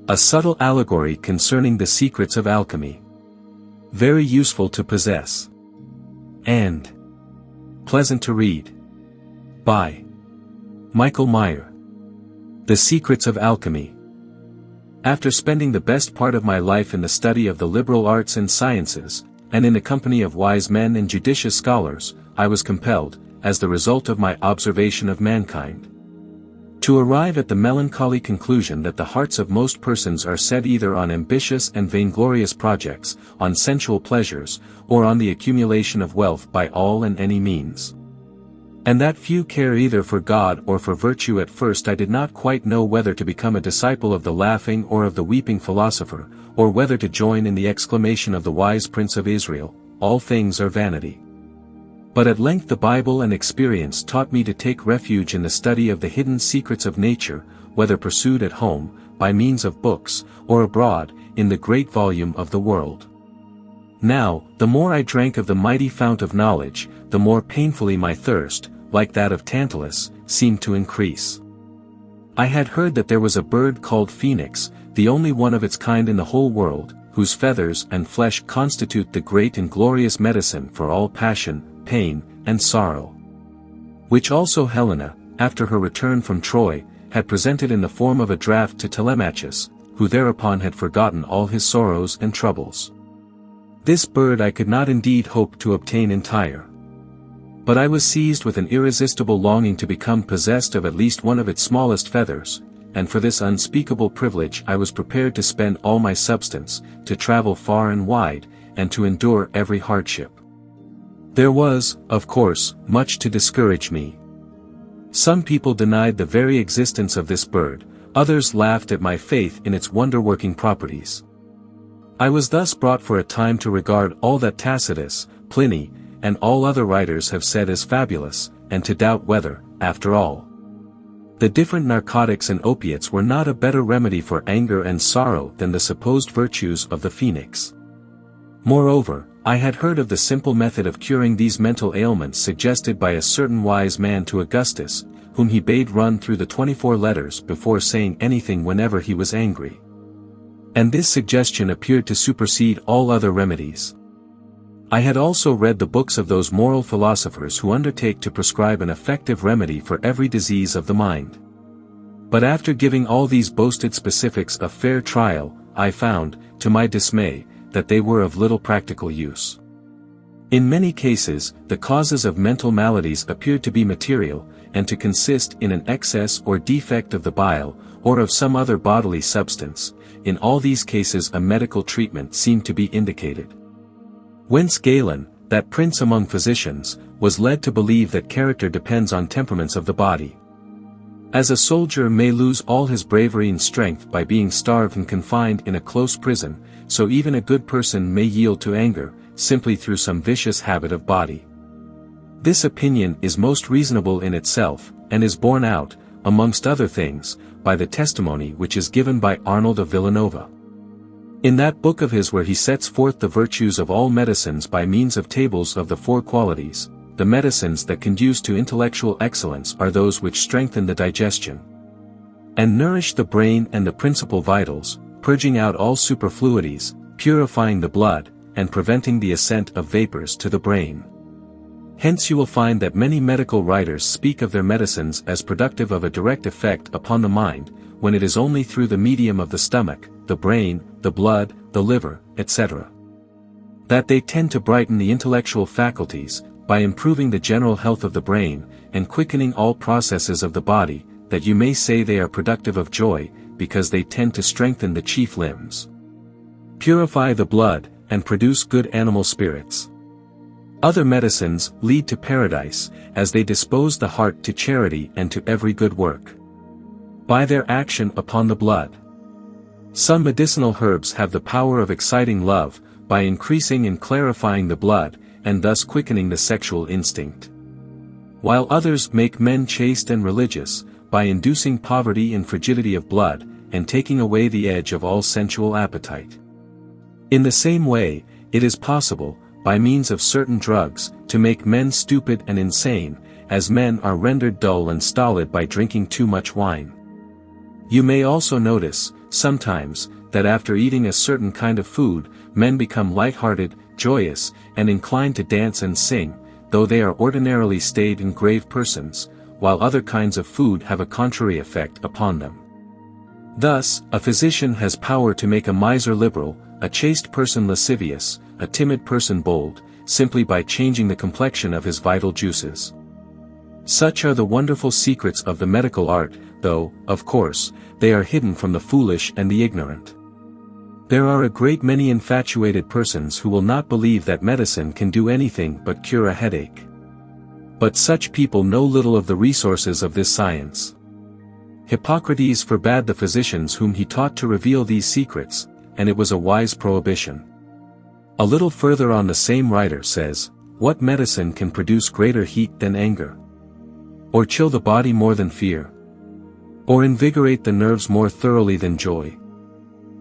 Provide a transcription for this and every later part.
A subtle allegory concerning the secrets of alchemy. Very useful to possess. And pleasant to read. By Michael Maier. The Secrets of Alchemy. After spending the best part of my life in the study of the liberal arts and sciences, and in the company of wise men and judicious scholars, I was compelled, as the result of my observation of mankind, to arrive at the melancholy conclusion that the hearts of most persons are set either on ambitious and vainglorious projects, on sensual pleasures, or on the accumulation of wealth by all and any means. And that few care either for God or for virtue. At first I did not quite know whether to become a disciple of the laughing or of the weeping philosopher, or whether to join in the exclamation of the wise prince of Israel, "All things are vanity." But at length the Bible and experience taught me to take refuge in the study of the hidden secrets of nature, whether pursued at home, by means of books, or abroad, in the great volume of the world. Now, the more I drank of the mighty fount of knowledge, the more painfully my thirst, like that of Tantalus, seemed to increase. I had heard that there was a bird called Phœnix, the only one of its kind in the whole world, whose feathers and flesh constitute the great and glorious medicine for all passion, pain, and sorrow. Which also Helena, after her return from Troy, had presented in the form of a draught to Telemachus, who thereupon had forgotten all his sorrows and troubles. This bird I could not indeed hope to obtain entire. But I was seized with an irresistible longing to become possessed of at least one of its smallest feathers, and for this unspeakable privilege I was prepared to spend all my substance, to travel far and wide, and to endure every hardship. There was, of course, much to discourage me. Some people denied the very existence of this bird, others laughed at my faith in its wonder-working properties. I was thus brought for a time to regard all that Tacitus, Pliny, and all other writers have said as fabulous, and to doubt whether, after all, the different narcotics and opiates were not a better remedy for anger and sorrow than the supposed virtues of the Phœnix. Moreover, I had heard of the simple method of curing these mental ailments suggested by a certain wise man to Augustus, whom he bade run through the 24 letters before saying anything whenever he was angry. And this suggestion appeared to supersede all other remedies. I had also read the books of those moral philosophers who undertake to prescribe an effective remedy for every disease of the mind. But after giving all these boasted specifics a fair trial, I found, to my dismay, that they were of little practical use. In many cases, the causes of mental maladies appeared to be material, and to consist in an excess or defect of the bile, or of some other bodily substance. In all these cases a medical treatment seemed to be indicated. Whence Galen, that prince among physicians, was led to believe that character depends on temperaments of the body. As a soldier may lose all his bravery and strength by being starved and confined in a close prison, so even a good person may yield to anger, simply through some vicious habit of body. This opinion is most reasonable in itself, and is borne out, amongst other things, by the testimony which is given by Arnold of Villanova. In that book of his where he sets forth the virtues of all medicines by means of tables of the 4 qualities, the medicines that conduce to intellectual excellence are those which strengthen the digestion, and nourish the brain and the principal vitals, purging out all superfluities, purifying the blood, and preventing the ascent of vapors to the brain. Hence you will find that many medical writers speak of their medicines as productive of a direct effect upon the mind, when it is only through the medium of the stomach, the brain, the blood, the liver, etc. That they tend to brighten the intellectual faculties, by improving the general health of the brain, and quickening all processes of the body, that you may say they are productive of joy, because they tend to strengthen the chief limbs, purify the blood, and produce good animal spirits. Other medicines lead to paradise, as they dispose the heart to charity and to every good work, by their action upon the blood. Some medicinal herbs have the power of exciting love, by increasing and clarifying the blood, and thus quickening the sexual instinct. While others make men chaste and religious, by inducing poverty and frigidity of blood, and taking away the edge of all sensual appetite. In the same way, it is possible, by means of certain drugs, to make men stupid and insane, as men are rendered dull and stolid by drinking too much wine. You may also notice, sometimes, that after eating a certain kind of food, men become light-hearted, joyous, and inclined to dance and sing, though they are ordinarily staid and grave persons, while other kinds of food have a contrary effect upon them. Thus, a physician has power to make a miser liberal, a chaste person lascivious, a timid person bold, simply by changing the complexion of his vital juices. Such are the wonderful secrets of the medical art, though, of course, they are hidden from the foolish and the ignorant. There are a great many infatuated persons who will not believe that medicine can do anything but cure a headache. But such people know little of the resources of this science. Hippocrates forbade the physicians whom he taught to reveal these secrets, and it was a wise prohibition. A little further on the same writer says, "What medicine can produce greater heat than anger? Or chill the body more than fear? Or invigorate the nerves more thoroughly than joy?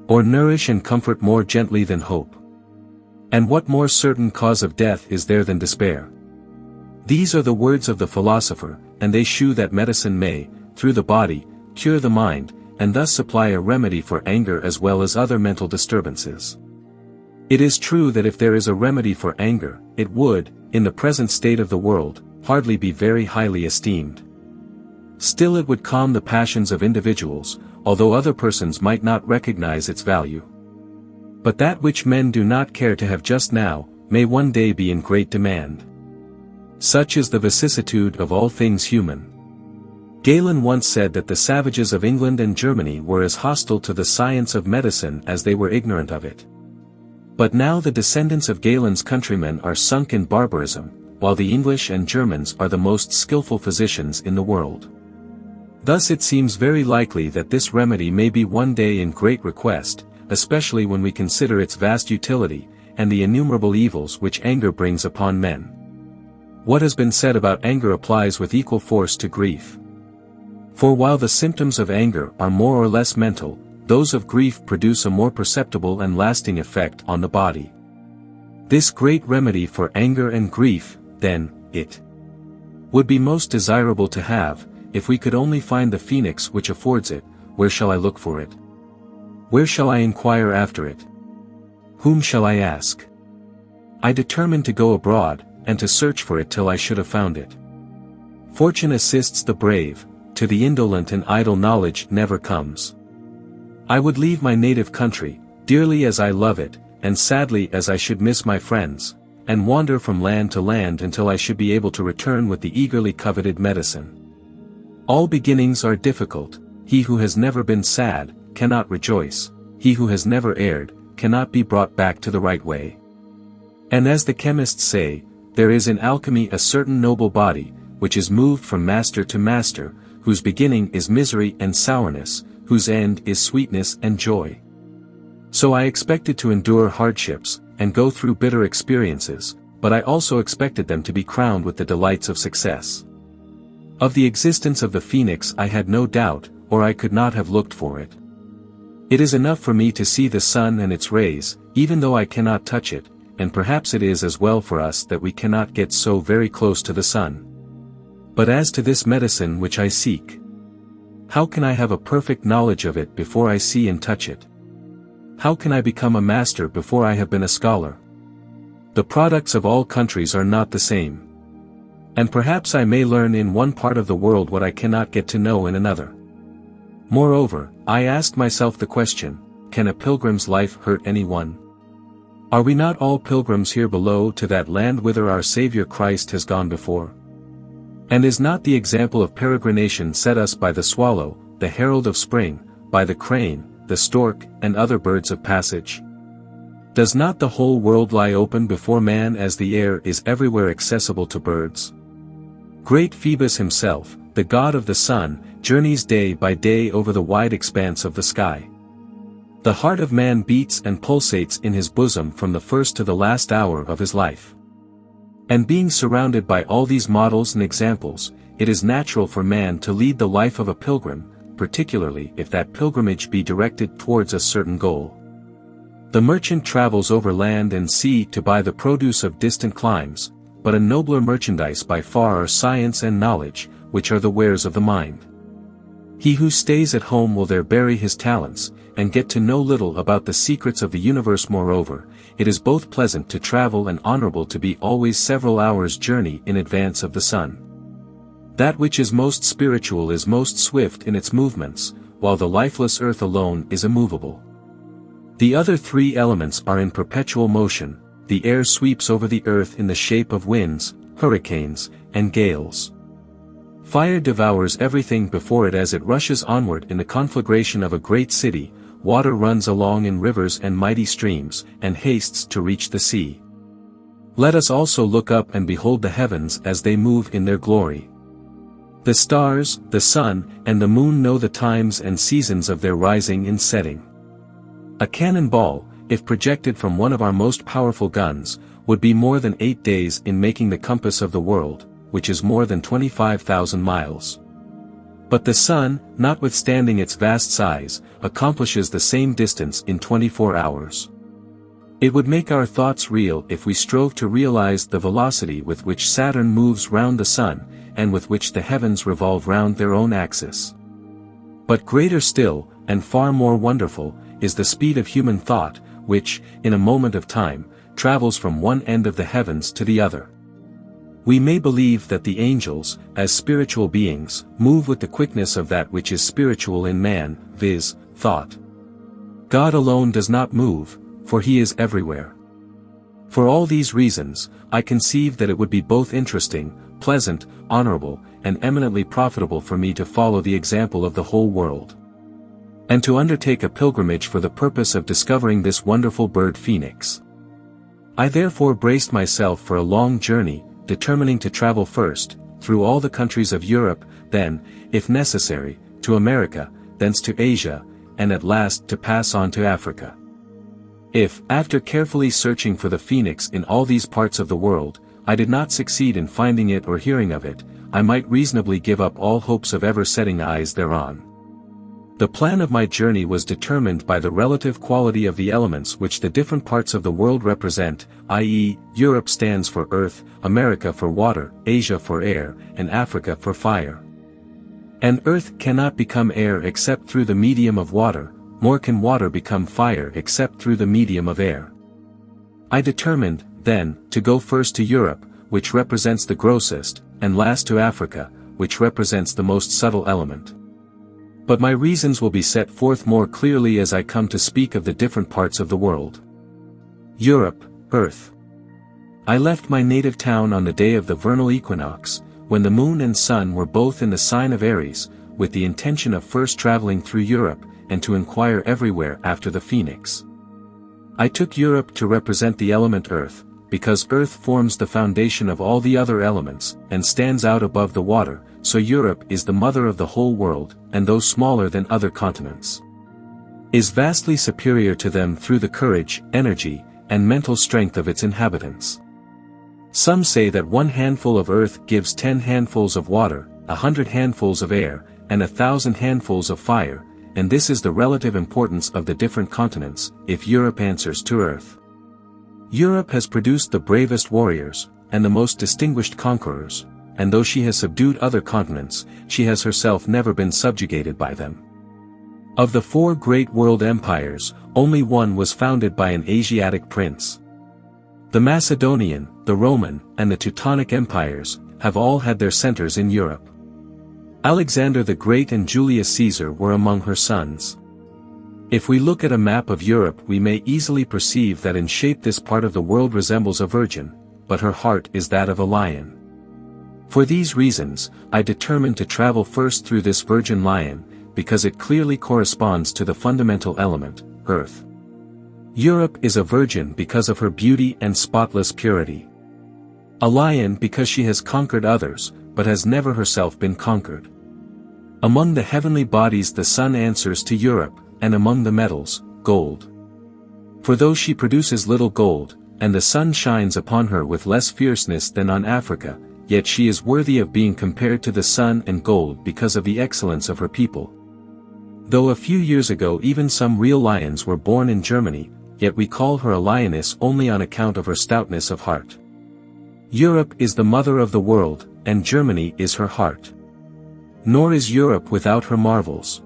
Or nourish and comfort more gently than hope? And what more certain cause of death is there than despair?" These are the words of the philosopher, and they shew that medicine may, through the body, cure the mind, and thus supply a remedy for anger as well as other mental disturbances. It is true that if there is a remedy for anger, it would, in the present state of the world, hardly be very highly esteemed. Still it would calm the passions of individuals, although other persons might not recognize its value. But that which men do not care to have just now, may one day be in great demand. Such is the vicissitude of all things human. Galen once said that the savages of England and Germany were as hostile to the science of medicine as they were ignorant of it. But now the descendants of Galen's countrymen are sunk in barbarism, while the English and Germans are the most skillful physicians in the world. Thus it seems very likely that this remedy may be one day in great request, especially when we consider its vast utility, and the innumerable evils which anger brings upon men. What has been said about anger applies with equal force to grief. For while the symptoms of anger are more or less mental, those of grief produce a more perceptible and lasting effect on the body. This great remedy for anger and grief, then, it would be most desirable to have, if we could only find the Phœnix which affords it. Where shall I look for it? Where shall I inquire after it? Whom shall I ask? I determined to go abroad, and to search for it till I should have found it. Fortune assists the brave, to the indolent and idle knowledge never comes. I would leave my native country, dearly as I love it, and sadly as I should miss my friends, and wander from land to land until I should be able to return with the eagerly coveted medicine. All beginnings are difficult. He who has never been sad, cannot rejoice. He who has never erred, cannot be brought back to the right way. And as the chemists say, there is in alchemy a certain noble body, which is moved from master to master, whose beginning is misery and sourness, whose end is sweetness and joy. So I expected to endure hardships, and go through bitter experiences, but I also expected them to be crowned with the delights of success. Of the existence of the Phœnix I had no doubt, or I could not have looked for it. It is enough for me to see the sun and its rays, even though I cannot touch it, and perhaps it is as well for us that we cannot get so very close to the sun. But as to this medicine which I seek, how can I have a perfect knowledge of it before I see and touch it? How can I become a master before I have been a scholar? The products of all countries are not the same. And perhaps I may learn in one part of the world what I cannot get to know in another. Moreover, I asked myself the question, can a pilgrim's life hurt anyone? Are we not all pilgrims here below to that land whither our Saviour Christ has gone before? And is not the example of peregrination set us by the swallow, the herald of spring, by the crane, the stork, and other birds of passage? Does not the whole world lie open before man as the air is everywhere accessible to birds? Great Phoebus himself, the god of the sun, journeys day by day over the wide expanse of the sky. The heart of man beats and pulsates in his bosom from the first to the last hour of his life. And being surrounded by all these models and examples, it is natural for man to lead the life of a pilgrim, particularly if that pilgrimage be directed towards a certain goal. The merchant travels over land and sea to buy the produce of distant climes, but a nobler merchandise by far are science and knowledge, which are the wares of the mind. He who stays at home will there bury his talents, and get to know little about the secrets of the universe. Moreover, it is both pleasant to travel and honorable to be always several hours' journey in advance of the sun. That which is most spiritual is most swift in its movements, while the lifeless earth alone is immovable. The other three elements are in perpetual motion. The air sweeps over the earth in the shape of winds, hurricanes, and gales. Fire devours everything before it as it rushes onward in the conflagration of a great city. Water runs along in rivers and mighty streams, and hastes to reach the sea. Let us also look up and behold the heavens as they move in their glory. The stars, the sun, and the moon know the times and seasons of their rising and setting. A cannon ball, if projected from one of our most powerful guns, would be more than 8 days in making the compass of the world, which is more than 25,000 miles. But the sun, notwithstanding its vast size, accomplishes the same distance in 24 hours. It would make our thoughts real if we strove to realize the velocity with which Saturn moves round the sun, and with which the heavens revolve round their own axis. But greater still, and far more wonderful, is the speed of human thought, which, in a moment of time, travels from one end of the heavens to the other. We may believe that the angels, as spiritual beings, move with the quickness of that which is spiritual in man, viz., thought. God alone does not move, for he is everywhere. For all these reasons, I conceive that it would be both interesting, pleasant, honorable, and eminently profitable for me to follow the example of the whole world, and to undertake a pilgrimage for the purpose of discovering this wonderful bird Phœnix. I therefore braced myself for a long journey, determining to travel first, through all the countries of Europe, then, if necessary, to America, thence to Asia, and at last to pass on to Africa. If, after carefully searching for the Phœnix in all these parts of the world, I did not succeed in finding it or hearing of it, I might reasonably give up all hopes of ever setting eyes thereon. The plan of my journey was determined by the relative quality of the elements which the different parts of the world represent, i.e., Europe stands for earth, America for water, Asia for air, and Africa for fire. And earth cannot become air except through the medium of water, nor can water become fire except through the medium of air. I determined, then, to go first to Europe, which represents the grossest, and last to Africa, which represents the most subtle element. But my reasons will be set forth more clearly as I come to speak of the different parts of the world. Europe, Earth. I left my native town on the day of the vernal equinox, when the moon and sun were both in the sign of Aries, with the intention of first traveling through Europe, and to inquire everywhere after the Phœnix. I took Europe to represent the element Earth, because Earth forms the foundation of all the other elements, and stands out above the water, so Europe is the mother of the whole world, and though smaller than other continents, is vastly superior to them through the courage, energy, and mental strength of its inhabitants. Some say that 1 handful of earth gives 10 handfuls of water, 100 handfuls of air, and 1,000 handfuls of fire, and this is the relative importance of the different continents, if Europe answers to Earth. Europe has produced the bravest warriors, and the most distinguished conquerors, and though she has subdued other continents, she has herself never been subjugated by them. Of the 4 great world empires, only one was founded by an Asiatic prince. The Macedonian, the Roman, and the Teutonic empires, have all had their centers in Europe. Alexander the Great and Julius Caesar were among her sons. If we look at a map of Europe we may easily perceive that in shape this part of the world resembles a virgin, but her heart is that of a lion. For these reasons, I determined to travel first through this virgin lion, because it clearly corresponds to the fundamental element, earth. Europe is a virgin because of her beauty and spotless purity. A lion because she has conquered others, but has never herself been conquered. Among the heavenly bodies the sun answers to Europe, and among the metals, gold. For though she produces little gold, and the sun shines upon her with less fierceness than on Africa, yet she is worthy of being compared to the sun and gold because of the excellence of her people. Though a few years ago even some real lions were born in Germany, yet we call her a lioness only on account of her stoutness of heart. Europe is the mother of the world, and Germany is her heart. Nor is Europe without her marvels.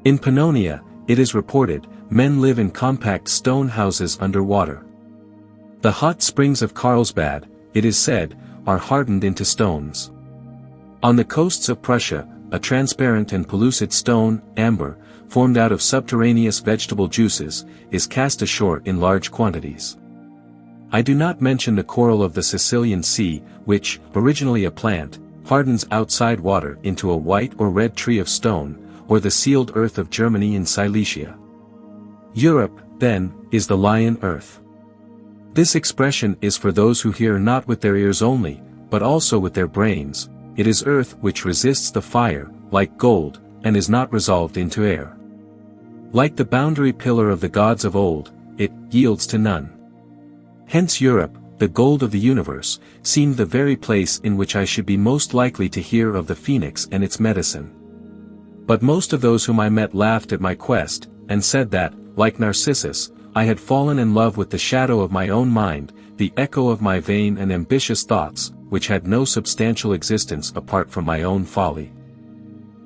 In Pannonia, it is reported, men live in compact stone houses under water. The hot springs of Carlsbad, it is said, are hardened into stones. On the coasts of Prussia, a transparent and pellucid stone, amber, formed out of subterraneous vegetable juices, is cast ashore in large quantities. I do not mention the coral of the Sicilian Sea, which, originally a plant, hardens outside water into a white or red tree of stone, or the sealed earth of Germany in Silesia. Europe, then, is the lion earth. This expression is for those who hear not with their ears only, but also with their brains. It is earth which resists the fire, like gold, and is not resolved into air. Like the boundary pillar of the gods of old, it yields to none. Hence Europe, the gold of the universe, seemed the very place in which I should be most likely to hear of the Phœnix and its medicine. But most of those whom I met laughed at my quest, and said that, like Narcissus, I had fallen in love with the shadow of my own mind, the echo of my vain and ambitious thoughts, which had no substantial existence apart from my own folly.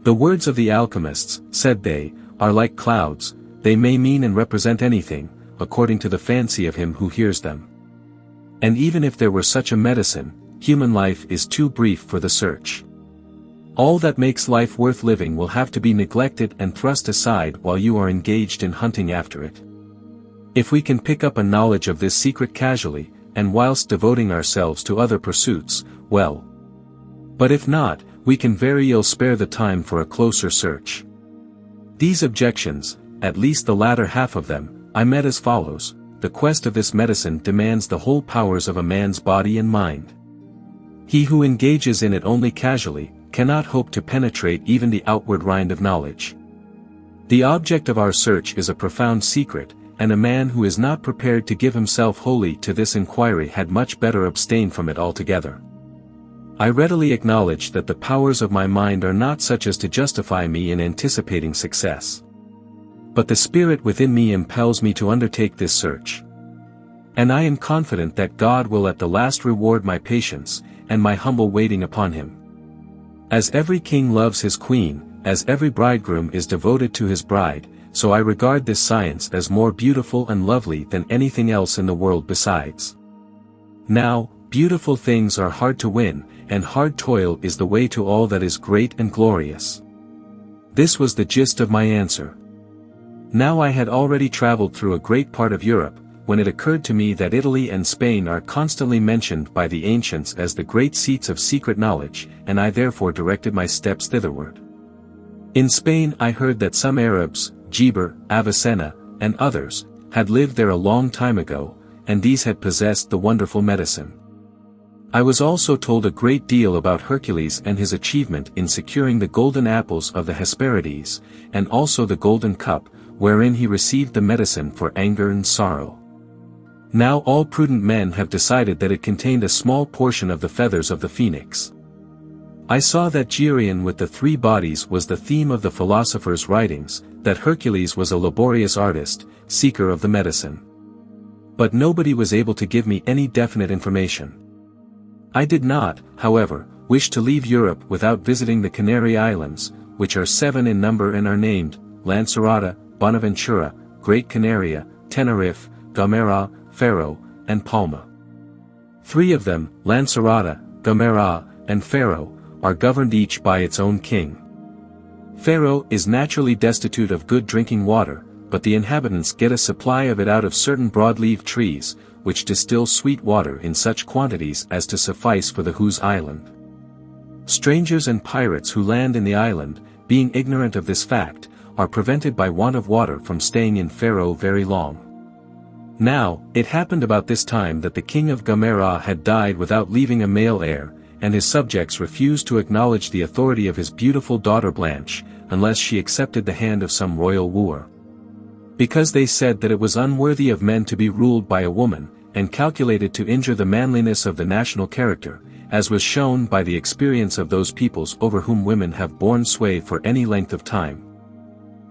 The words of the alchemists, said they, are like clouds, they may mean and represent anything, according to the fancy of him who hears them. And even if there were such a medicine, human life is too brief for the search. All that makes life worth living will have to be neglected and thrust aside while you are engaged in hunting after it. If we can pick up a knowledge of this secret casually, and whilst devoting ourselves to other pursuits, well. But if not, we can very ill spare the time for a closer search. These objections, at least the latter half of them, I met as follows: the quest of this medicine demands the whole powers of a man's body and mind. He who engages in it only casually, cannot hope to penetrate even the outward rind of knowledge. The object of our search is a profound secret, and a man who is not prepared to give himself wholly to this inquiry had much better abstain from it altogether. I readily acknowledge that the powers of my mind are not such as to justify me in anticipating success. But the spirit within me impels me to undertake this search. And I am confident that God will at the last reward my patience, and my humble waiting upon him. As every king loves his queen, as every bridegroom is devoted to his bride, so I regard this science as more beautiful and lovely than anything else in the world besides. Now, beautiful things are hard to win, and hard toil is the way to all that is great and glorious. This was the gist of my answer. Now I had already traveled through a great part of Europe, when it occurred to me that Italy and Spain are constantly mentioned by the ancients as the great seats of secret knowledge, and I therefore directed my steps thitherward. In Spain I heard that some Arabs, Geber, Avicenna, and others, had lived there a long time ago, and these had possessed the wonderful medicine. I was also told a great deal about Hercules and his achievement in securing the golden apples of the Hesperides, and also the golden cup, wherein he received the medicine for anger and sorrow. Now all prudent men have decided that it contained a small portion of the feathers of the Phœnix. I saw that Geryon with the 3 bodies was the theme of the philosopher's writings, that Hercules was a laborious artist, seeker of the medicine. But nobody was able to give me any definite information. I did not, however, wish to leave Europe without visiting the Canary Islands, which are 7 in number and are named, Lancerota, Bonaventura, Great Canaria, Tenerife, Gomera, Faro, and Palma. 3 of them, Lancerota, Gomera, and Faro, are governed each by its own king. Faro is naturally destitute of good drinking water, but the inhabitants get a supply of it out of certain broad-leaved trees, which distill sweet water in such quantities as to suffice for the whose island. Strangers and pirates who land in the island, being ignorant of this fact, are prevented by want of water from staying in Faro very long. Now, it happened about this time that the king of Gomera had died without leaving a male heir, and his subjects refused to acknowledge the authority of his beautiful daughter Blanche, unless she accepted the hand of some royal wooer. Because they said that it was unworthy of men to be ruled by a woman, and calculated to injure the manliness of the national character, as was shown by the experience of those peoples over whom women have borne sway for any length of time.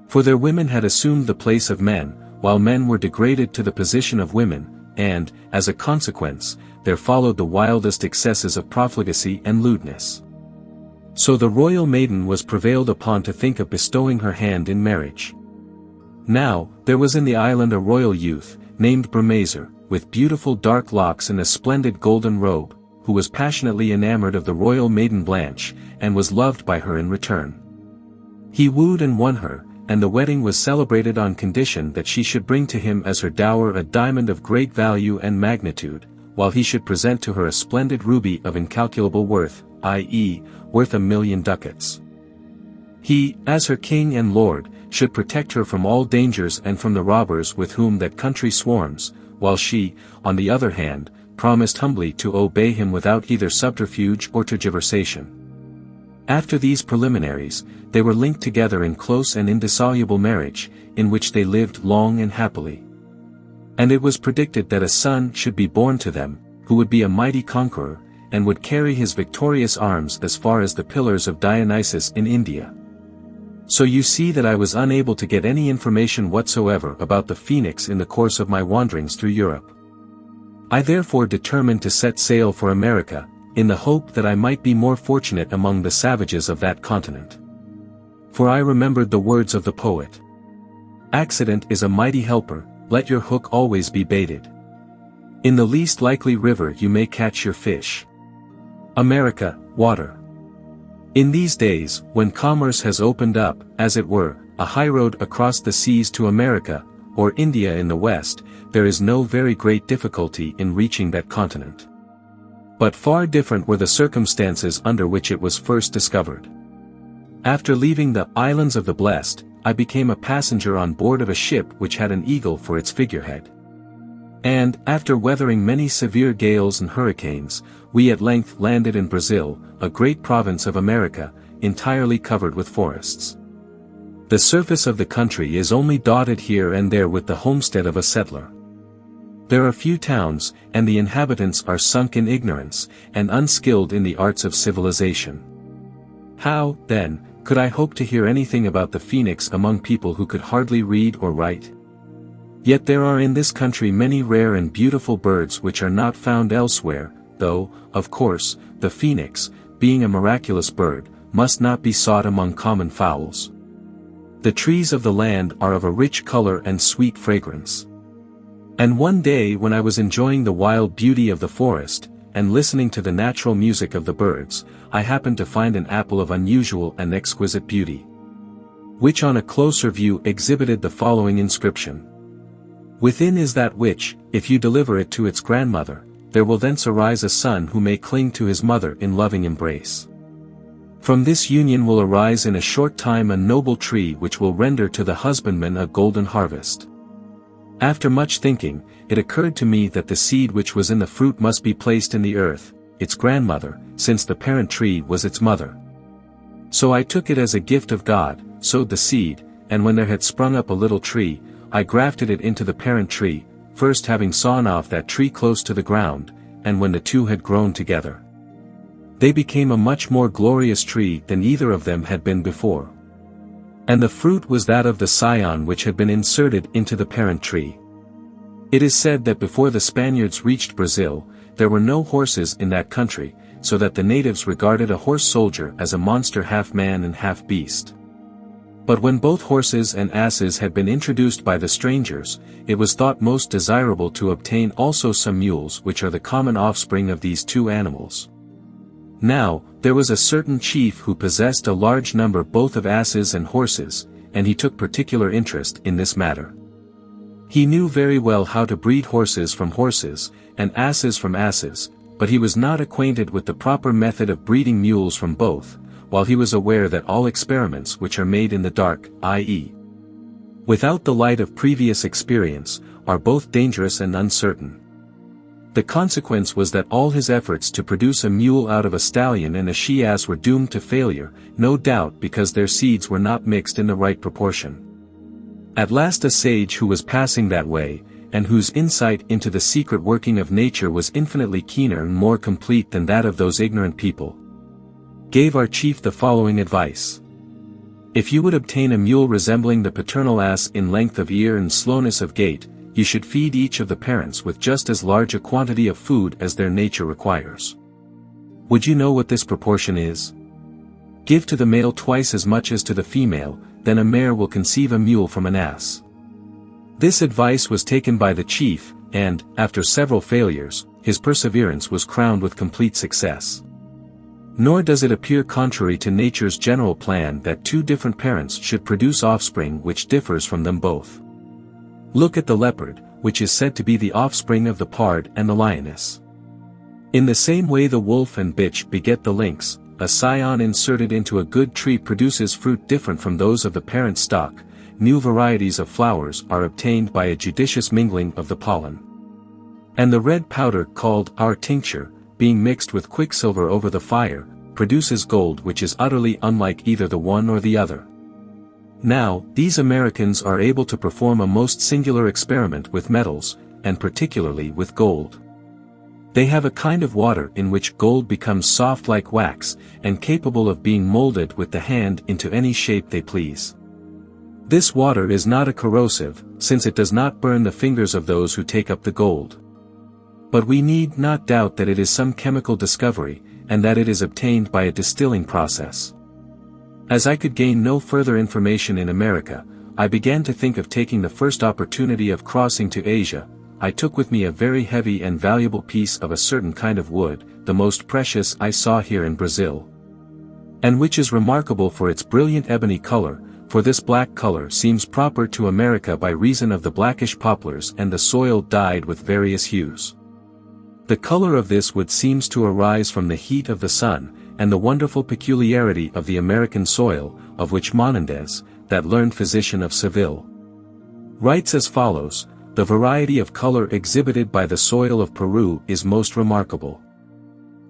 For their women had assumed the place of men, while men were degraded to the position of women, and, as a consequence, there followed the wildest excesses of profligacy and lewdness. So the royal maiden was prevailed upon to think of bestowing her hand in marriage. Now, there was in the island a royal youth, named Maier, with beautiful dark locks and a splendid golden robe, who was passionately enamored of the royal maiden Blanche, and was loved by her in return. He wooed and won her, and the wedding was celebrated on condition that she should bring to him as her dower a diamond of great value and magnitude, while he should present to her a splendid ruby of incalculable worth, i.e., worth 1,000,000 ducats. He, as her king and lord, should protect her from all dangers and from the robbers with whom that country swarms, while she, on the other hand, promised humbly to obey him without either subterfuge or tergiversation. After these preliminaries, they were linked together in close and indissoluble marriage, in which they lived long and happily. And it was predicted that a son should be born to them, who would be a mighty conqueror, and would carry his victorious arms as far as the pillars of Dionysus in India. So you see that I was unable to get any information whatsoever about the Phœnix in the course of my wanderings through Europe. I therefore determined to set sail for America, in the hope that I might be more fortunate among the savages of that continent. For I remembered the words of the poet. Accident is a mighty helper, let your hook always be baited. In the least likely river you may catch your fish. America, water. In these days, when commerce has opened up, as it were, a highroad across the seas to America, or India in the west, there is no very great difficulty in reaching that continent. But far different were the circumstances under which it was first discovered. After leaving the Islands of the Blessed, I became a passenger on board of a ship which had an eagle for its figurehead. And, after weathering many severe gales and hurricanes, we at length landed in Brazil, a great province of America, entirely covered with forests. The surface of the country is only dotted here and there with the homestead of a settler. There are few towns, and the inhabitants are sunk in ignorance, and unskilled in the arts of civilization. How, then, could I hope to hear anything about the Phœnix among people who could hardly read or write? Yet there are in this country many rare and beautiful birds which are not found elsewhere, though, of course, the Phœnix, being a miraculous bird, must not be sought among common fowls. The trees of the land are of a rich color and sweet fragrance. And one day when I was enjoying the wild beauty of the forest, and listening to the natural music of the birds, I happened to find an apple of unusual and exquisite beauty, which on a closer view exhibited the following inscription. Within is that which, if you deliver it to its grandmother, there will thence arise a son who may cling to his mother in loving embrace. From this union will arise in a short time a noble tree which will render to the husbandman a golden harvest. After much thinking, it occurred to me that the seed which was in the fruit must be placed in the earth, its grandmother, since the parent tree was its mother. So I took it as a gift of God, sowed the seed, and when there had sprung up a little tree, I grafted it into the parent tree, first having sawn off that tree close to the ground, and when the two had grown together, they became a much more glorious tree than either of them had been before. And the fruit was that of the scion which had been inserted into the parent tree. It is said that before the Spaniards reached Brazil, there were no horses in that country, so that the natives regarded a horse soldier as a monster half man and half beast. But when both horses and asses had been introduced by the strangers, it was thought most desirable to obtain also some mules which are the common offspring of these two animals. Now, there was a certain chief who possessed a large number both of asses and horses, and he took particular interest in this matter. He knew very well how to breed horses from horses, and asses from asses, but he was not acquainted with the proper method of breeding mules from both, while he was aware that all experiments which are made in the dark, i.e., without the light of previous experience, are both dangerous and uncertain. The consequence was that all his efforts to produce a mule out of a stallion and a she-ass were doomed to failure, no doubt because their seeds were not mixed in the right proportion. At last a sage who was passing that way, and whose insight into the secret working of nature was infinitely keener and more complete than that of those ignorant people, gave our chief the following advice. If you would obtain a mule resembling the paternal ass in length of ear and slowness of gait, you should feed each of the parents with just as large a quantity of food as their nature requires. Would you know what this proportion is? Give to the male twice as much as to the female, then a mare will conceive a mule from an ass. This advice was taken by the chief, and, after several failures, his perseverance was crowned with complete success. Nor does it appear contrary to nature's general plan that two different parents should produce offspring which differs from them both. Look at the leopard, which is said to be the offspring of the pard and the lioness. In the same way the wolf and bitch beget the lynx, a scion inserted into a good tree produces fruit different from those of the parent stock. New varieties of flowers are obtained by a judicious mingling of the pollen. And the red powder called our tincture, being mixed with quicksilver over the fire, produces gold which is utterly unlike either the one or the other. Now, these Americans are able to perform a most singular experiment with metals, and particularly with gold. They have a kind of water in which gold becomes soft like wax, and capable of being molded with the hand into any shape they please. This water is not a corrosive, since it does not burn the fingers of those who take up the gold. But we need not doubt that it is some chemical discovery, and that it is obtained by a distilling process. As I could gain no further information in America, I began to think of taking the first opportunity of crossing to Asia. I took with me a very heavy and valuable piece of a certain kind of wood, the most precious I saw here in Brazil, and which is remarkable for its brilliant ebony color, for this black color seems proper to America by reason of the blackish poplars and the soil dyed with various hues. The color of this wood seems to arise from the heat of the sun, and the wonderful peculiarity of the American soil, of which Menendez, that learned physician of Sibyl, writes as follows: the variety of color exhibited by the soil of Peru is most remarkable.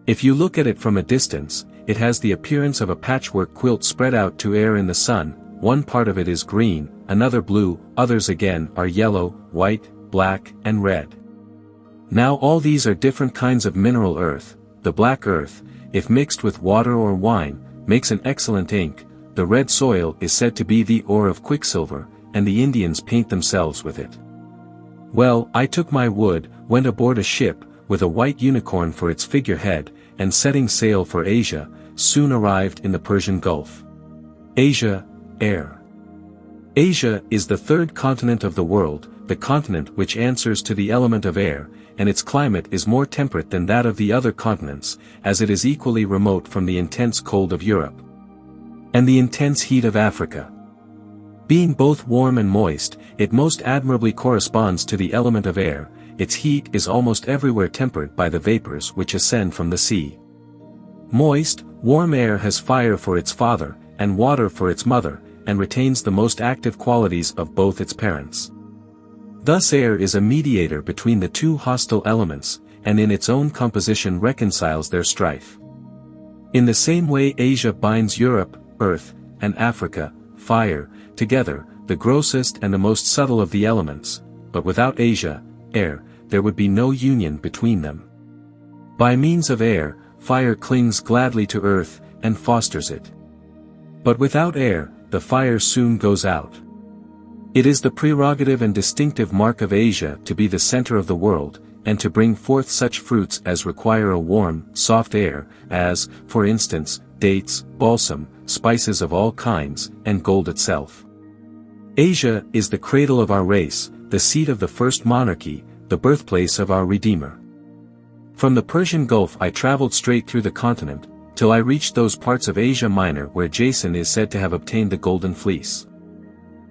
If you look at it from a distance, it has the appearance of a patchwork quilt spread out to air in the sun. One part of it is green, another blue, others again are yellow, white, black, and red. Now all these are different kinds of mineral earth. The black earth, if mixed with water or wine, makes an excellent ink. The red soil is said to be the ore of quicksilver, and the Indians paint themselves with it. Well, I took my wood, went aboard a ship, with a white unicorn for its figurehead, and setting sail for Asia, soon arrived in the Persian Gulf. Asia, air. Asia is the third continent of the world, the continent which answers to the element of air, and its climate is more temperate than that of the other continents, as it is equally remote from the intense cold of Europe and the intense heat of Africa. Being both warm and moist, it most admirably corresponds to the element of air. Its heat is almost everywhere tempered by the vapors which ascend from the sea. Moist, warm air has fire for its father, and water for its mother, and retains the most active qualities of both its parents. Thus air is a mediator between the two hostile elements, and in its own composition reconciles their strife. In the same way Asia binds Europe, earth, and Africa, fire, together, the grossest and the most subtle of the elements, but without Asia, air, there would be no union between them. By means of air, fire clings gladly to earth, and fosters it. But without air, the fire soon goes out. It is the prerogative and distinctive mark of Asia to be the center of the world, and to bring forth such fruits as require a warm, soft air, as, for instance, dates, balsam, spices of all kinds, and gold itself. Asia is the cradle of our race, the seat of the first monarchy, the birthplace of our Redeemer. From the Persian Gulf I traveled straight through the continent, till I reached those parts of Asia Minor where Jason is said to have obtained the Golden Fleece.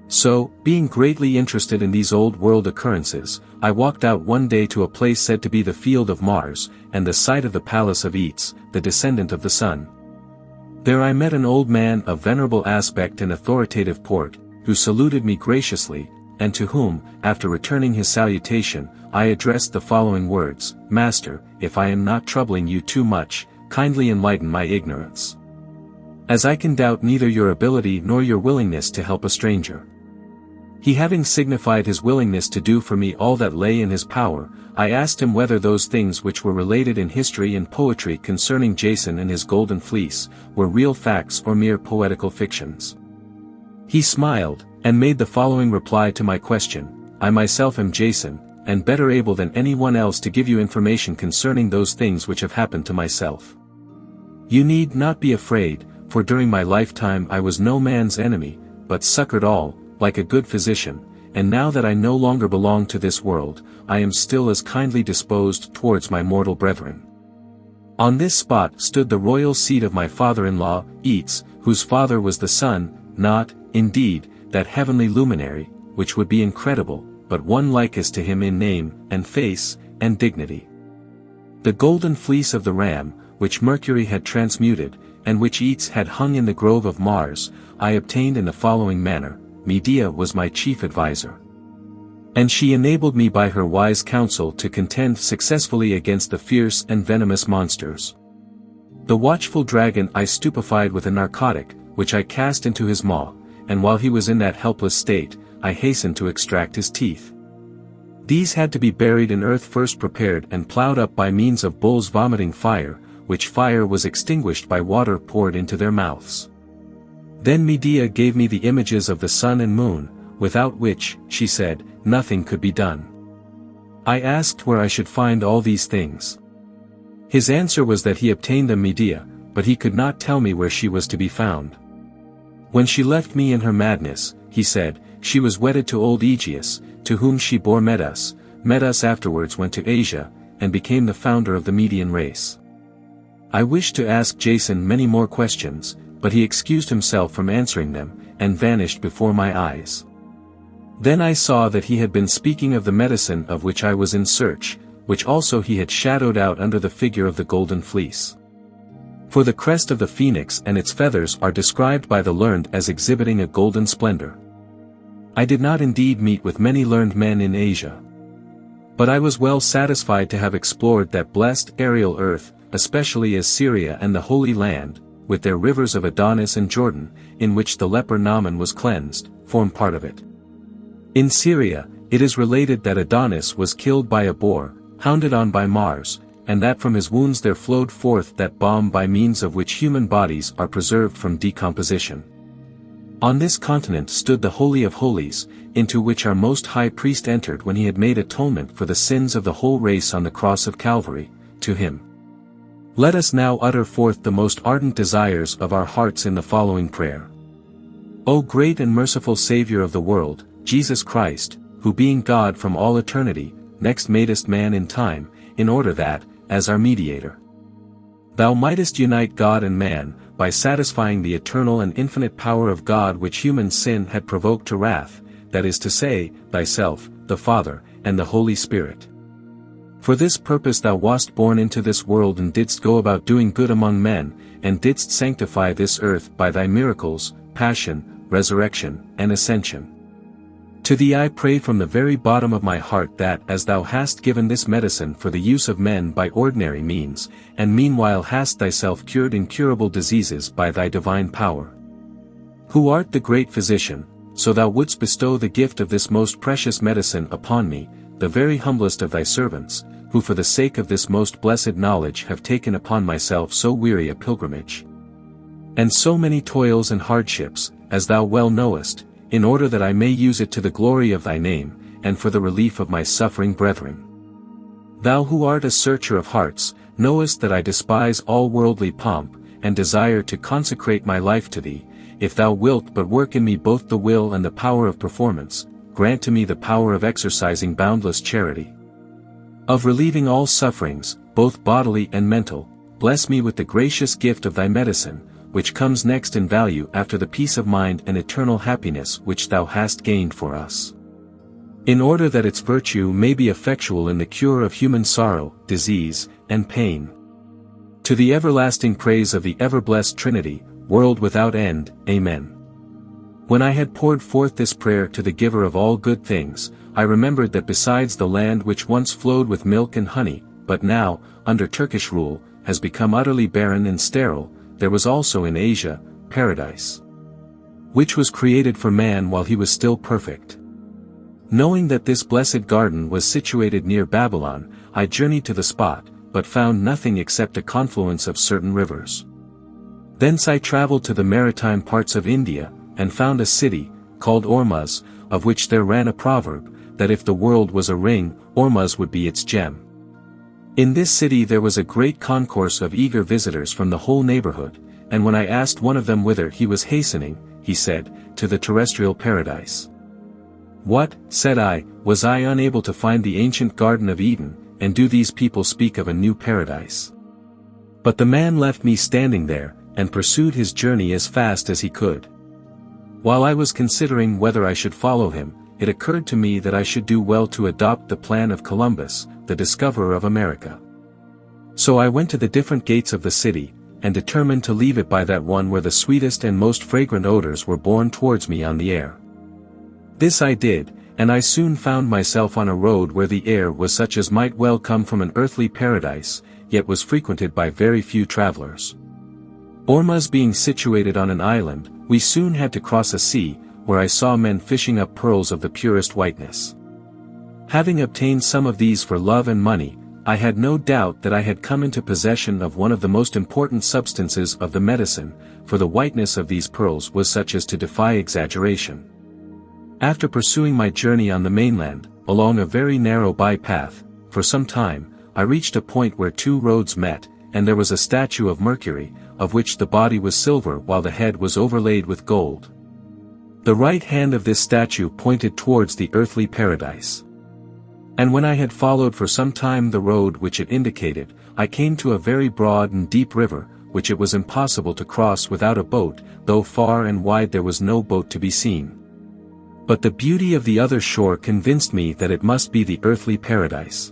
So, being greatly interested in these old-world occurrences, I walked out one day to a place said to be the Field of Mars, and the site of the Palace of Eats, the descendant of the Sun. There I met an old man of venerable aspect and authoritative port, who saluted me graciously, and to whom, after returning his salutation, I addressed the following words: "Master, if I am not troubling you too much, kindly enlighten my ignorance, as I can doubt neither your ability nor your willingness to help a stranger." He having signified his willingness to do for me all that lay in his power, I asked him whether those things which were related in history and poetry concerning Jason and his golden fleece, were real facts or mere poetical fictions. He smiled, and made the following reply to my question: "I myself am Jason, and better able than anyone else to give you information concerning those things which have happened to myself. You need not be afraid, for during my lifetime I was no man's enemy, but succored all, like a good physician, and now that I no longer belong to this world, I am still as kindly disposed towards my mortal brethren. On this spot stood the royal seat of my father-in-law, Eats, whose father was the sun, not, indeed, that heavenly luminary, which would be incredible, but one likest to him in name, and face, and dignity. The golden fleece of the ram, which Mercury had transmuted, and which Eats had hung in the grove of Mars, I obtained in the following manner. Medea was my chief adviser. And she enabled me by her wise counsel to contend successfully against the fierce and venomous monsters. The watchful dragon I stupefied with a narcotic, which I cast into his maw, and while he was in that helpless state, I hastened to extract his teeth. These had to be buried in earth first prepared and ploughed up by means of bulls vomiting fire, which fire was extinguished by water poured into their mouths. Then Medea gave me the images of the sun and moon, without which, she said, nothing could be done. I asked where I should find all these things. His answer was that he obtained them Medea, but he could not tell me where she was to be found. When she left me in her madness, he said, she was wedded to old Aegeus, to whom she bore Medas. Medas afterwards went to Asia, and became the founder of the Median race. I wished to ask Jason many more questions, but he excused himself from answering them, and vanished before my eyes. Then I saw that he had been speaking of the medicine of which I was in search, which also he had shadowed out under the figure of the golden fleece. For the crest of the Phœnix and its feathers are described by the learned as exhibiting a golden splendor. I did not indeed meet with many learned men in Asia. But I was well satisfied to have explored that blessed aerial earth, especially as Syria and the Holy Land, with their rivers of Adonis and Jordan, in which the leper Naaman was cleansed, form part of it. In Syria, it is related that Adonis was killed by a boar, hounded on by Mars, and that from his wounds there flowed forth that balm by means of which human bodies are preserved from decomposition. On this continent stood the Holy of Holies, into which our most high priest entered when he had made atonement for the sins of the whole race on the cross of Calvary. To him let us now utter forth the most ardent desires of our hearts in the following prayer. O great and merciful Saviour of the world, Jesus Christ, who being God from all eternity, next madest man in time, in order that, as our mediator, thou mightest unite God and man, by satisfying the eternal and infinite power of God which human sin had provoked to wrath, that is to say, thyself, the Father, and the Holy Spirit. For this purpose thou wast born into this world and didst go about doing good among men, and didst sanctify this earth by thy miracles, passion, resurrection, and ascension. To thee I pray from the very bottom of my heart that as thou hast given this medicine for the use of men by ordinary means, and meanwhile hast thyself cured incurable diseases by thy divine power, who art the great physician, so thou wouldst bestow the gift of this most precious medicine upon me, the very humblest of thy servants, who for the sake of this most blessed knowledge have taken upon myself so weary a pilgrimage, and so many toils and hardships, as thou well knowest, in order that I may use it to the glory of thy name, and for the relief of my suffering brethren. Thou who art a searcher of hearts, knowest that I despise all worldly pomp, and desire to consecrate my life to thee. If thou wilt but work in me both the will and the power of performance, grant to me the power of exercising boundless charity, of relieving all sufferings, both bodily and mental. Bless me with the gracious gift of thy medicine, which comes next in value after the peace of mind and eternal happiness which thou hast gained for us, in order that its virtue may be effectual in the cure of human sorrow, disease, and pain. To the everlasting praise of the ever-blessed Trinity, world without end, Amen. When I had poured forth this prayer to the giver of all good things, I remembered that besides the land which once flowed with milk and honey, but now, under Turkish rule, has become utterly barren and sterile, there was also in Asia, paradise, which was created for man while he was still perfect. Knowing that this blessed garden was situated near Babylon, I journeyed to the spot, but found nothing except a confluence of certain rivers. Thence I traveled to the maritime parts of India, and found a city, called Ormuz, of which there ran a proverb, that if the world was a ring, Ormuz would be its gem. In this city there was a great concourse of eager visitors from the whole neighborhood, and when I asked one of them whither he was hastening, he said, "To the terrestrial paradise." "What," said I, "was I unable to find the ancient Garden of Eden, and do these people speak of a new paradise?" But the man left me standing there, and pursued his journey as fast as he could. While I was considering whether I should follow him, it occurred to me that I should do well to adopt the plan of Columbus, the discoverer of America. So I went to the different gates of the city, and determined to leave it by that one where the sweetest and most fragrant odors were borne towards me on the air. This I did, and I soon found myself on a road where the air was such as might well come from an earthly paradise, yet was frequented by very few travelers. Ormuz being situated on an island, we soon had to cross a sea, where I saw men fishing up pearls of the purest whiteness. Having obtained some of these for love and money, I had no doubt that I had come into possession of one of the most important substances of the medicine, for the whiteness of these pearls was such as to defy exaggeration. After pursuing my journey on the mainland, along a very narrow by-path, for some time, I reached a point where two roads met, and there was a statue of Mercury, of which the body was silver while the head was overlaid with gold. The right hand of this statue pointed towards the earthly paradise. And when I had followed for some time the road which it indicated, I came to a very broad and deep river, which it was impossible to cross without a boat, though far and wide there was no boat to be seen. But the beauty of the other shore convinced me that it must be the earthly paradise.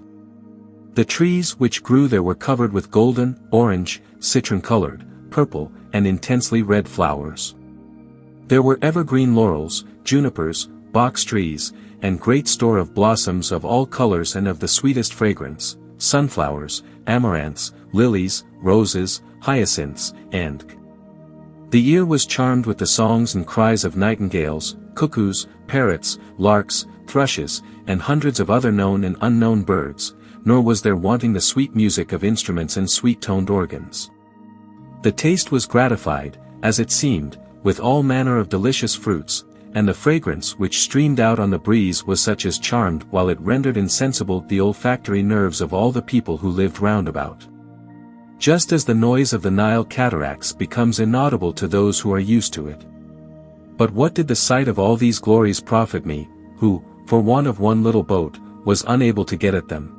The trees which grew there were covered with golden, orange, citron-colored, purple, and intensely red flowers. There were evergreen laurels, junipers, box trees, and great store of blossoms of all colors and of the sweetest fragrance, sunflowers, amaranths, lilies, roses, hyacinths, and the ear was charmed with the songs and cries of nightingales, cuckoos, parrots, larks, thrushes, and hundreds of other known and unknown birds, nor was there wanting the sweet music of instruments and sweet-toned organs. The taste was gratified, as it seemed, with all manner of delicious fruits, and the fragrance which streamed out on the breeze was such as charmed while it rendered insensible the olfactory nerves of all the people who lived round about. Just as the noise of the Nile cataracts becomes inaudible to those who are used to it. But what did the sight of all these glories profit me, who, for want of one little boat, was unable to get at them?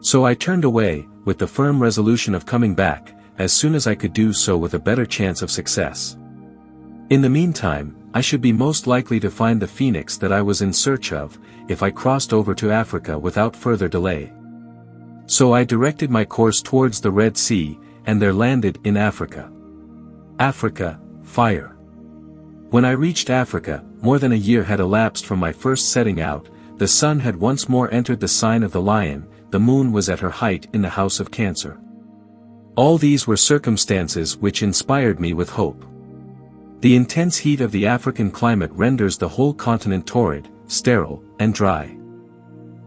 So I turned away, with the firm resolution of coming back, as soon as I could do so with a better chance of success. In the meantime, I should be most likely to find the Phœnix that I was in search of, if I crossed over to Africa without further delay. So I directed my course towards the Red Sea, and there landed in Africa. Africa, fire. When I reached Africa, more than a year had elapsed from my first setting out, the sun had once more entered the sign of the lion, the moon was at her height in the house of Cancer. All these were circumstances which inspired me with hope. The intense heat of the African climate renders the whole continent torrid, sterile, and dry.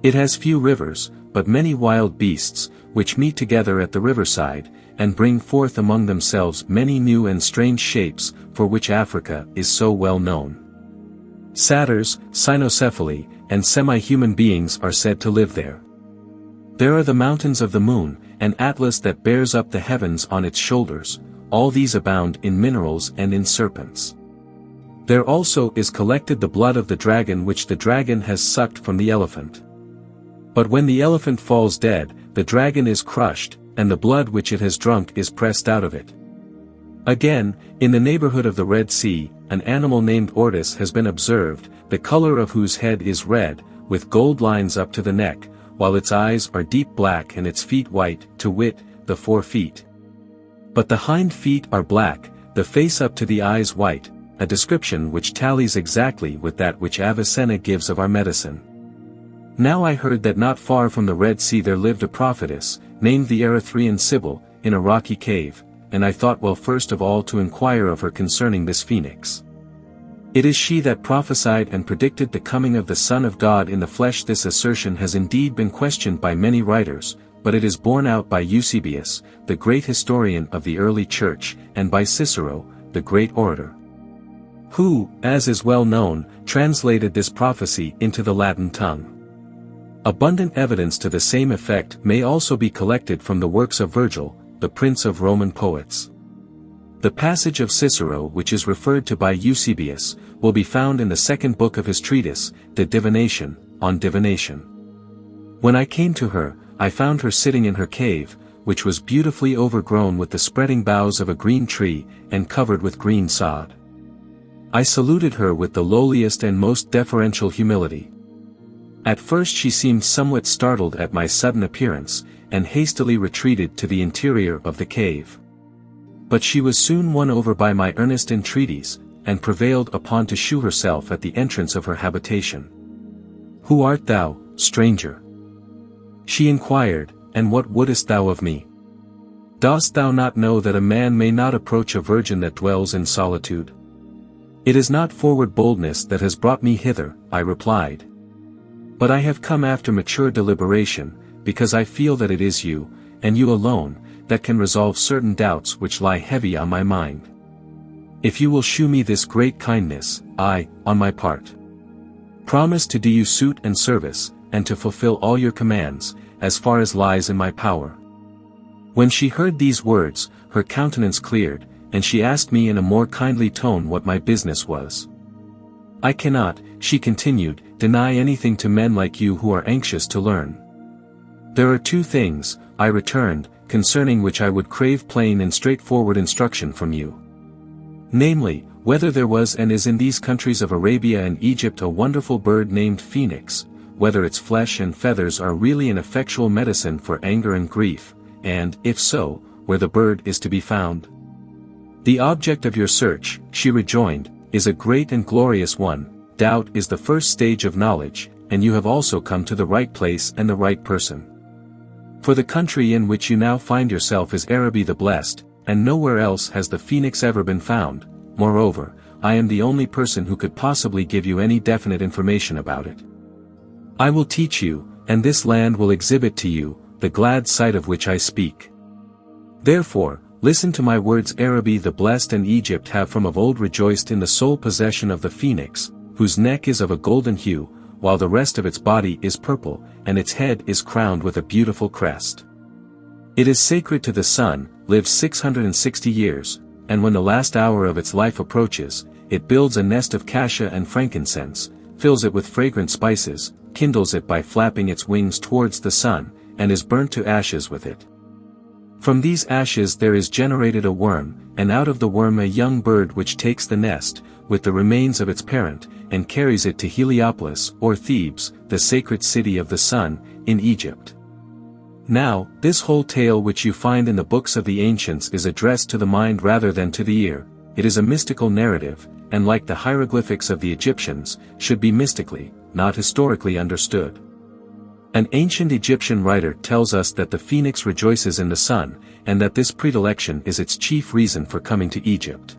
It has few rivers, but many wild beasts, which meet together at the riverside, and bring forth among themselves many new and strange shapes, for which Africa is so well known. Satyrs, cynocephaly, and semi-human beings are said to live there. There are the mountains of the moon, and Atlas that bears up the heavens on its shoulders, all these abound in minerals and in serpents. There also is collected the blood of the dragon which the dragon has sucked from the elephant. But when the elephant falls dead, the dragon is crushed, and the blood which it has drunk is pressed out of it. Again, in the neighborhood of the Red Sea, an animal named Ortis has been observed, the color of whose head is red, with gold lines up to the neck, while its eyes are deep black and its feet white, to wit, the 4 feet. But the hind feet are black, the face up to the eyes white, a description which tallies exactly with that which Avicenna gives of our medicine. Now I heard that not far from the Red Sea there lived a prophetess, named the Erythræan Sibyl, in a rocky cave, and I thought well first of all to inquire of her concerning this Phœnix. It is she that prophesied and predicted the coming of the Son of God in the flesh. This assertion has indeed been questioned by many writers, but it is borne out by Eusebius, the great historian of the early Church, and by Cicero, the great orator, who, as is well known, translated this prophecy into the Latin tongue. Abundant evidence to the same effect may also be collected from the works of Virgil, the prince of Roman poets. The passage of Cicero which is referred to by Eusebius, will be found in the second book of his treatise, De Divination, on divination. When I came to her, I found her sitting in her cave, which was beautifully overgrown with the spreading boughs of a green tree, and covered with green sod. I saluted her with the lowliest and most deferential humility. At first she seemed somewhat startled at my sudden appearance, and hastily retreated to the interior of the cave. But she was soon won over by my earnest entreaties, and prevailed upon to shew herself at the entrance of her habitation. "Who art thou, stranger?" she inquired, "and what wouldest thou of me? Dost thou not know that a man may not approach a virgin that dwells in solitude?" "It is not forward boldness that has brought me hither," I replied. "But I have come after mature deliberation, because I feel that it is you, and you alone, that can resolve certain doubts which lie heavy on my mind. If you will shew me this great kindness, I, on my part, promise to do you suit and service, and to fulfill all your commands, as far as lies in my power." When she heard these words, her countenance cleared, and she asked me in a more kindly tone what my business was. "I cannot," she continued, "deny anything to men like you who are anxious to learn." "There are two things," I returned, "concerning which I would crave plain and straightforward instruction from you. Namely, whether there was and is in these countries of Arabia and Egypt a wonderful bird named Phœnix, whether its flesh and feathers are really an effectual medicine for anger and grief, and, if so, where the bird is to be found." "The object of your search," she rejoined, "is a great and glorious one. Doubt is the first stage of knowledge, and you have also come to the right place and the right person. For the country in which you now find yourself is Araby the Blessed, and nowhere else has the Phœnix ever been found. Moreover, I am the only person who could possibly give you any definite information about it. I will teach you, and this land will exhibit to you, the glad sight of which I speak. Therefore, listen to my words. Araby the Blessed and Egypt have from of old rejoiced in the sole possession of the Phœnix, whose neck is of a golden hue, while the rest of its body is purple, and its head is crowned with a beautiful crest. It is sacred to the sun, lives 660 years, and when the last hour of its life approaches, it builds a nest of cassia and frankincense, fills it with fragrant spices, kindles it by flapping its wings towards the sun, and is burnt to ashes with it. From these ashes there is generated a worm, and out of the worm a young bird which takes the nest, with the remains of its parent, and carries it to Heliopolis or Thebes, the sacred city of the sun, in Egypt. Now, this whole tale which you find in the books of the ancients is addressed to the mind rather than to the ear. It is a mystical narrative, and like the hieroglyphics of the Egyptians, should be mystically, not historically understood. An ancient Egyptian writer tells us that the Phœnix rejoices in the sun, and that this predilection is its chief reason for coming to Egypt.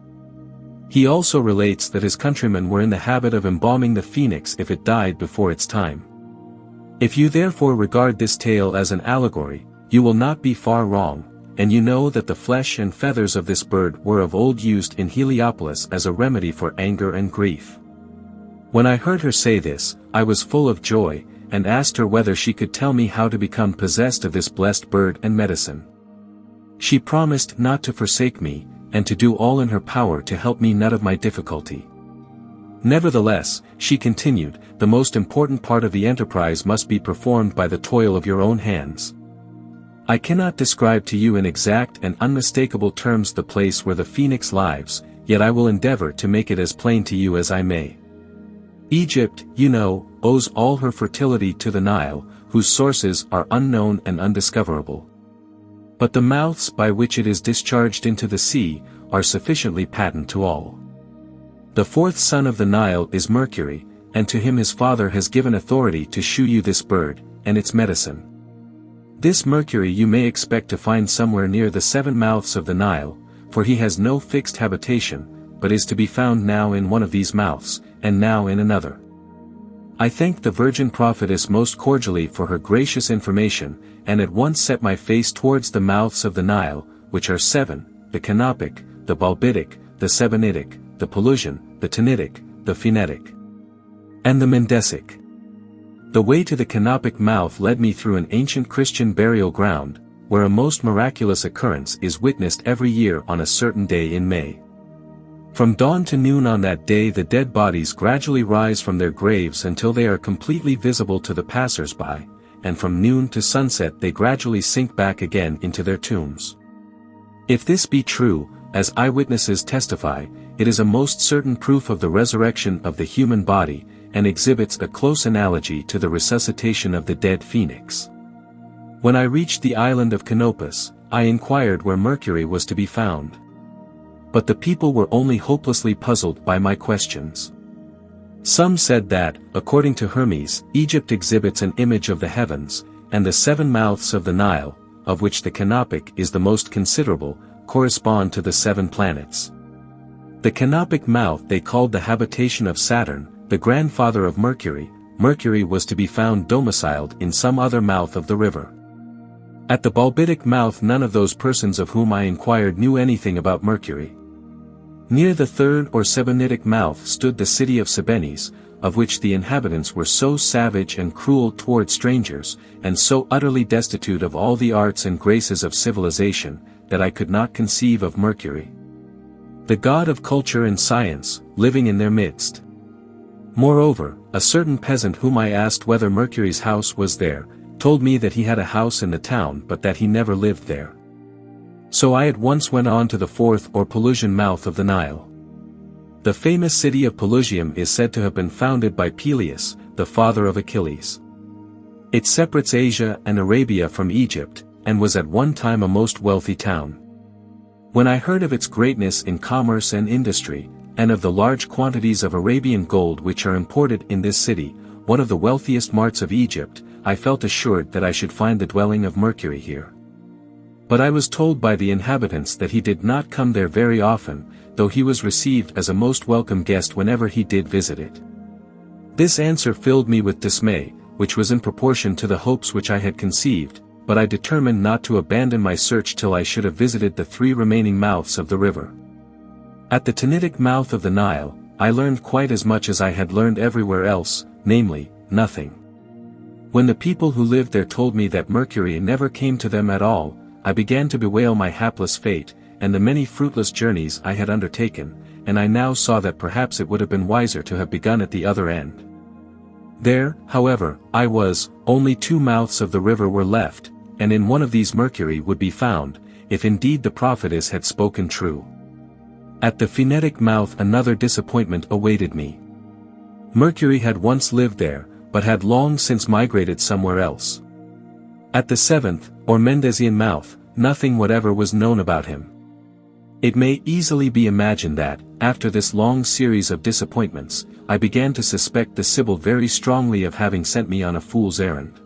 He also relates that his countrymen were in the habit of embalming the Phœnix if it died before its time. If you therefore regard this tale as an allegory, you will not be far wrong, and you know that the flesh and feathers of this bird were of old used in Heliopolis as a remedy for anger and grief. When I heard her say this, I was full of joy, and asked her whether she could tell me how to become possessed of this blessed bird and medicine. She promised not to forsake me, and to do all in her power to help me out of my difficulty. Nevertheless, she continued, the most important part of the enterprise must be performed by the toil of your own hands. I cannot describe to you in exact and unmistakable terms the place where the Phœnix lives, yet I will endeavor to make it as plain to you as I may. Egypt, you know, owes all her fertility to the Nile, whose sources are unknown and undiscoverable. But the mouths by which it is discharged into the sea, are sufficiently patent to all. The fourth son of the Nile is Mercury, and to him his father has given authority to shew you this bird, and its medicine. This Mercury you may expect to find somewhere near the 7 mouths of the Nile, for he has no fixed habitation, but is to be found now in one of these mouths, and now in another. I thanked the virgin prophetess most cordially for her gracious information, and at once set my face towards the mouths of the Nile, which are 7, the Canopic, the Balbitic, the Sebennytic, the Pelusian, the Tanitic, the Phoenitic, and the Mendesic. The way to the Canopic mouth led me through an ancient Christian burial ground, where a most miraculous occurrence is witnessed every year on a certain day in May. From dawn to noon on that day the dead bodies gradually rise from their graves until they are completely visible to the passers-by, and from noon to sunset they gradually sink back again into their tombs. If this be true, as eyewitnesses testify, it is a most certain proof of the resurrection of the human body, and exhibits a close analogy to the resuscitation of the dead Phœnix. When I reached the island of Canopus, I inquired where Mercury was to be found. But the people were only hopelessly puzzled by my questions. Some said that, according to Hermes, Egypt exhibits an image of the heavens, and the 7 mouths of the Nile, of which the Canopic is the most considerable, correspond to the 7 planets. The Canopic mouth they called the habitation of Saturn, the grandfather of Mercury. Mercury was to be found domiciled in some other mouth of the river. At the Balbitic mouth none of those persons of whom I inquired knew anything about Mercury. Near the 3rd or Sebennytic mouth stood the city of Sybenes, of which the inhabitants were so savage and cruel toward strangers, and so utterly destitute of all the arts and graces of civilization, that I could not conceive of Mercury, the god of culture and science, living in their midst. Moreover, a certain peasant whom I asked whether Mercury's house was there, told me that he had a house in the town but that he never lived there. So I at once went on to the 4th or Pelusian mouth of the Nile. The famous city of Pelusium is said to have been founded by Peleus, the father of Achilles. It separates Asia and Arabia from Egypt, and was at one time a most wealthy town. When I heard of its greatness in commerce and industry, and of the large quantities of Arabian gold which are imported in this city, one of the wealthiest marts of Egypt, I felt assured that I should find the dwelling of Mercury here. But I was told by the inhabitants that he did not come there very often, though he was received as a most welcome guest whenever he did visit it. This answer filled me with dismay, which was in proportion to the hopes which I had conceived, but I determined not to abandon my search till I should have visited the 3 remaining mouths of the river. At the Tannitic mouth of the Nile, I learned quite as much as I had learned everywhere else, namely, nothing. When the people who lived there told me that Mercury never came to them at all, I began to bewail my hapless fate, and the many fruitless journeys I had undertaken, and I now saw that perhaps it would have been wiser to have begun at the other end. There, however, I was, only 2 mouths of the river were left, and in one of these Mercury would be found, if indeed the prophetess had spoken true. At the Phœnix mouth another disappointment awaited me. Mercury had once lived there, but had long since migrated somewhere else. At the 7th, or Mendesian mouth, nothing whatever was known about him. It may easily be imagined that, after this long series of disappointments, I began to suspect the Sibyl very strongly of having sent me on a fool's errand.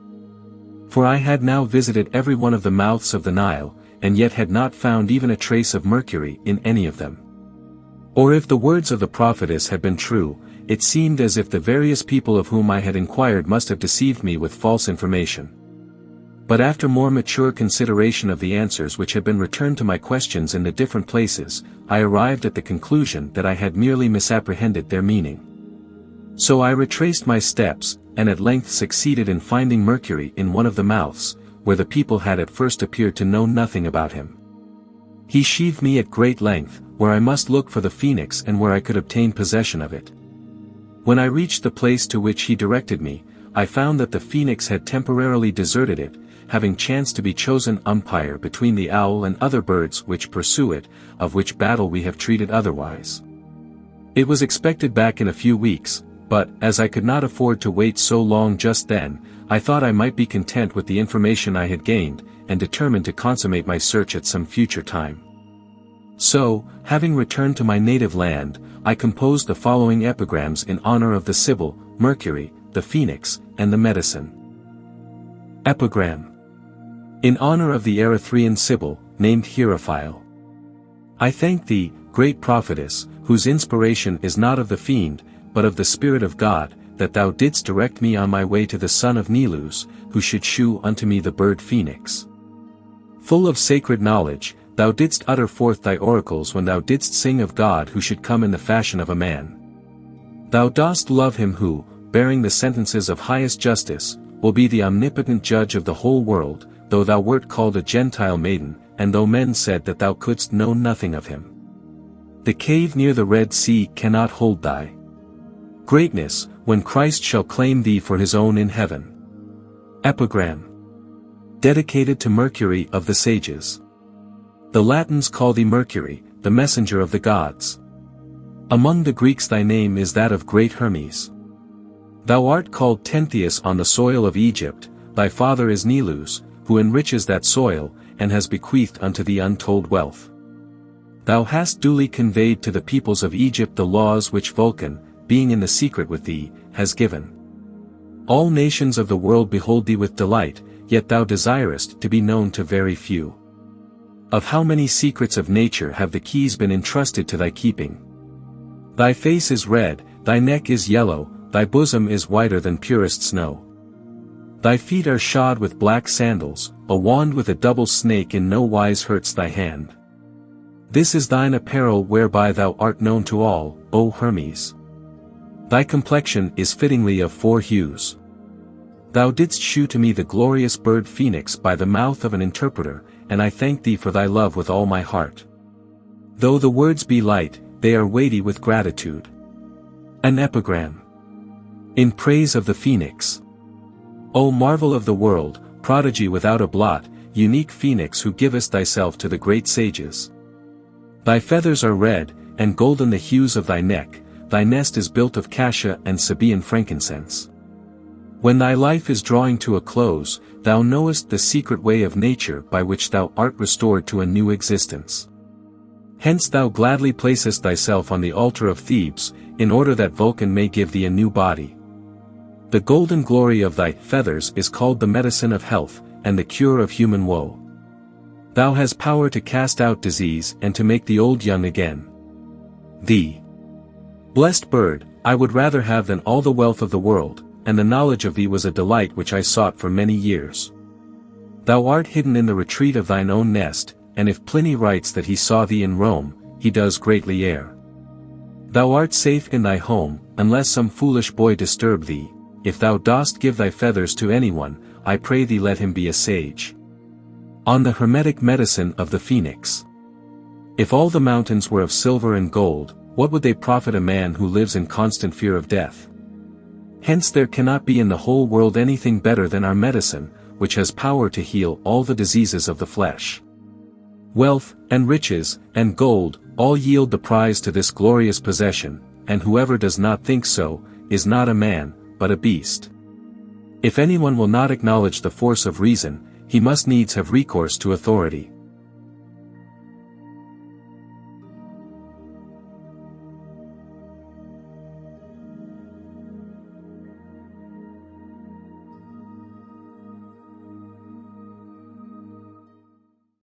For I had now visited every one of the mouths of the Nile, and yet had not found even a trace of Mercury in any of them. Or if the words of the prophetess had been true, it seemed as if the various people of whom I had inquired must have deceived me with false information. But after more mature consideration of the answers which had been returned to my questions in the different places, I arrived at the conclusion that I had merely misapprehended their meaning. So I retraced my steps, and at length succeeded in finding Mercury in one of the mouths, where the people had at first appeared to know nothing about him. He sheaved me at great length, where I must look for the Phœnix and where I could obtain possession of it. When I reached the place to which he directed me, I found that the Phœnix had temporarily deserted it, having chanced to be chosen umpire between the owl and other birds which pursue it, of which battle we have treated otherwise. It was expected back in a few weeks, but, as I could not afford to wait so long just then, I thought I might be content with the information I had gained, and determined to consummate my search at some future time. So, having returned to my native land, I composed the following epigrams in honor of the Sibyl, Mercury, the Phœnix, and the medicine. Epigram. In honor of the Erythræan Sibyl, named Herophyle. I thank thee, great prophetess, whose inspiration is not of the fiend, but of the Spirit of God, that thou didst direct me on my way to the son of Nilus, who should shew unto me the bird Phœnix. Full of sacred knowledge, thou didst utter forth thy oracles when thou didst sing of God who should come in the fashion of a man. Thou dost love him who, bearing the sentences of highest justice, will be the omnipotent judge of the whole world, though thou wert called a Gentile maiden, and though men said that thou couldst know nothing of him. The cave near the Red Sea cannot hold thy greatness, when Christ shall claim thee for his own in heaven. Epigram. Dedicated to Mercury of the sages. The Latins call thee Mercury, the messenger of the gods. Among the Greeks thy name is that of great Hermes. Thou art called Tentheus on the soil of Egypt, thy father is Nilus, who enriches that soil, and has bequeathed unto thee untold wealth. Thou hast duly conveyed to the peoples of Egypt the laws which Vulcan, being in the secret with thee, has given. All nations of the world behold thee with delight, yet thou desirest to be known to very few. Of how many secrets of nature have the keys been entrusted to thy keeping? Thy face is red, thy neck is yellow, thy bosom is whiter than purest snow. Thy feet are shod with black sandals, a wand with a double snake in no wise hurts thy hand. This is thine apparel whereby thou art known to all, O Hermes. Thy complexion is fittingly of 4 hues. Thou didst shew to me the glorious bird Phœnix by the mouth of an interpreter, and I thank thee for thy love with all my heart. Though the words be light, they are weighty with gratitude. An epigram. In praise of the Phœnix. O marvel of the world, prodigy without a blot, unique Phœnix who givest thyself to the great sages. Thy feathers are red, and golden the hues of thy neck, thy nest is built of cassia and Sabaean frankincense. When thy life is drawing to a close, thou knowest the secret way of nature by which thou art restored to a new existence. Hence thou gladly placest thyself on the altar of Thebes, in order that Vulcan may give thee a new body. The golden glory of thy feathers is called the medicine of health, and the cure of human woe. Thou hast power to cast out disease and to make the old young again. Thee, blessed bird, I would rather have than all the wealth of the world, and the knowledge of thee was a delight which I sought for many years. Thou art hidden in the retreat of thine own nest, and if Pliny writes that he saw thee in Rome, he does greatly err. Thou art safe in thy home, unless some foolish boy disturb thee. If thou dost give thy feathers to anyone, I pray thee let him be a sage. On the hermetic medicine of the Phœnix. If all the mountains were of silver and gold, what would they profit a man who lives in constant fear of death? Hence there cannot be in the whole world anything better than our medicine, which has power to heal all the diseases of the flesh. Wealth, and riches, and gold, all yield the prize to this glorious possession, and whoever does not think so, is not a man, but a beast. If anyone will not acknowledge the force of reason, he must needs have recourse to authority.